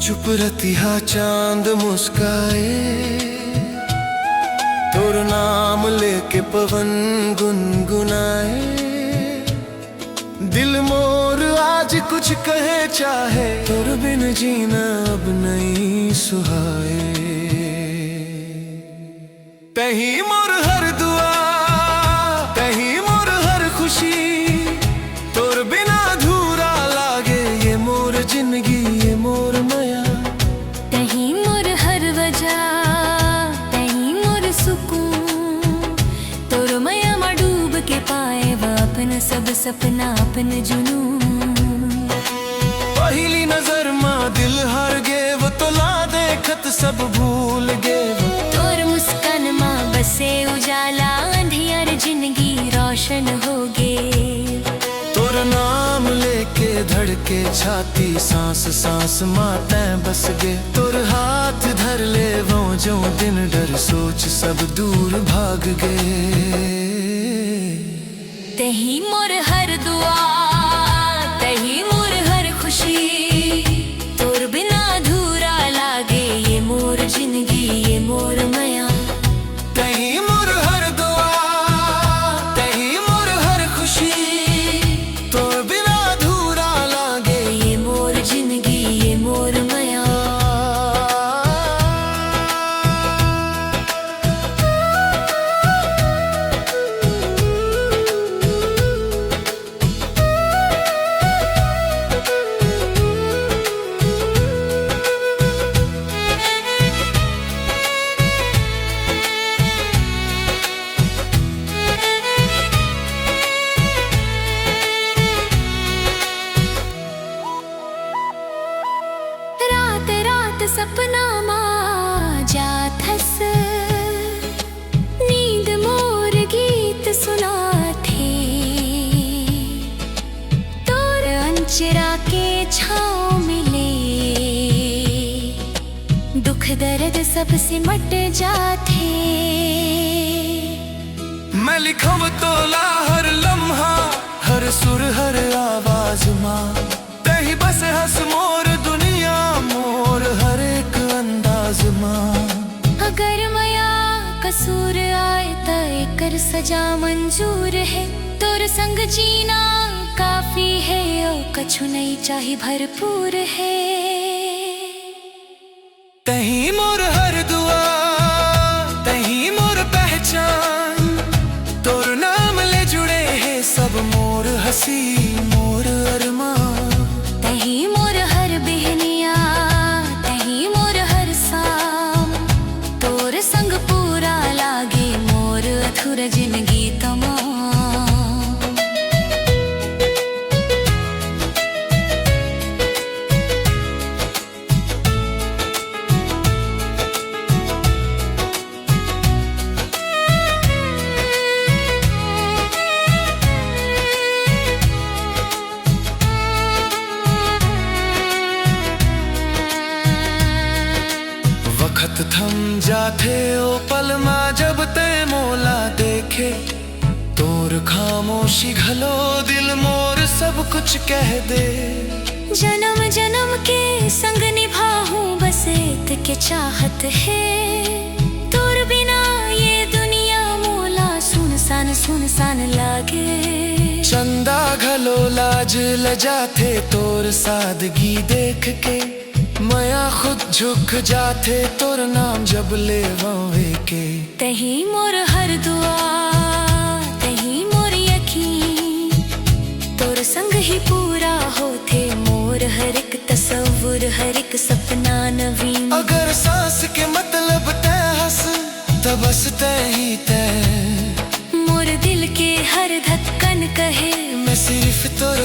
चुप रतिहा चांद मुस्काए, तोर नाम लेके पवन गुनगुनाए। दिल मोर आज कुछ कहे चाहे, तोर बिन जीना अब नहीं सुहाए। तही मोर हर दुआ, तही मोर हर खुशी, तोर बिना अधूरा लागे ये मोर जिंदगी ये मोर माया। तही मोर हर वजह, तही मोर सुकून, तोर माया में डूब के पाए वो अपन सब सपना अपन जुनून। पहली नजर माँ दिल हार गे वो तो ला देखत सब भूल गे। तोर मुस्कान माँ बसे उजाला, अंधियार जिंदगी रोशन हो गे। तोर नाम लेके धड़के छाती, सांस सांस माते बस गे। तोर हाथ धर ले वो जो दिन डर सोच सब दूर भाग गए। तही मोर हर दुआ, तही मोर हर खुशी, तोर बिना अधूरा लागे ये मोर जिंदगी ये मोर माया। तही मोर हर दुआ, तही मोर हर खुशी, तोर बिना अधूरा लागे ये मोर जिंदगी ये मोर माया। रात रात सपना मां जात हस, नींद मोर गीत सुना थे। तोर अंचरा के छाँव मिले, दुख दर्द सब सिमट जाते। मैं लिखव तोला हर लम्हा, हर सुर हर आवाज माँ। तही बस हंस मोर दुनिया मोर हर एक अंदाज माँ। अगर माया कसूर आए तो एकर सजा मंजूर है। तोर संग जीना काफी है, ओ कछु नहीं चाही भरपूर है। तही मोर हर दुआ, तही मोर पहचान, तोर नाम ले जुड़े हैं सब मोर हंसी मोर अरमान। तही मोर हर बेहनिया, तही मोर हर शाम, तोर संग पूरा लागे मोर अधूरा जिंदगी तमाम। वक्त थम जाथे ओ पल माँ जब ते मोला देखे। तोर खामोशी घलो दिल मोर सब कुछ कह दे। जन्म जन्म के संग निभाऊं बस एक के चाहत है। तोर बिना ये दुनिया मोला सुनसान लागे। चंदा घलो लाज लजाथे तोर सादगी देख के। माया खुद झुक जाथे तोर नाम जब ले वावे के। तही मोर हर दुआ, तही मोर यकीन, तोर संग ही पूरा होथे मोर हर एक तसव्वुर हर एक सपना नवीन। अगर सांस के मतलब तय हंस तब बस तय ही तय। मोर दिल के हर धड़कन कहे मैं सिर्फ तोर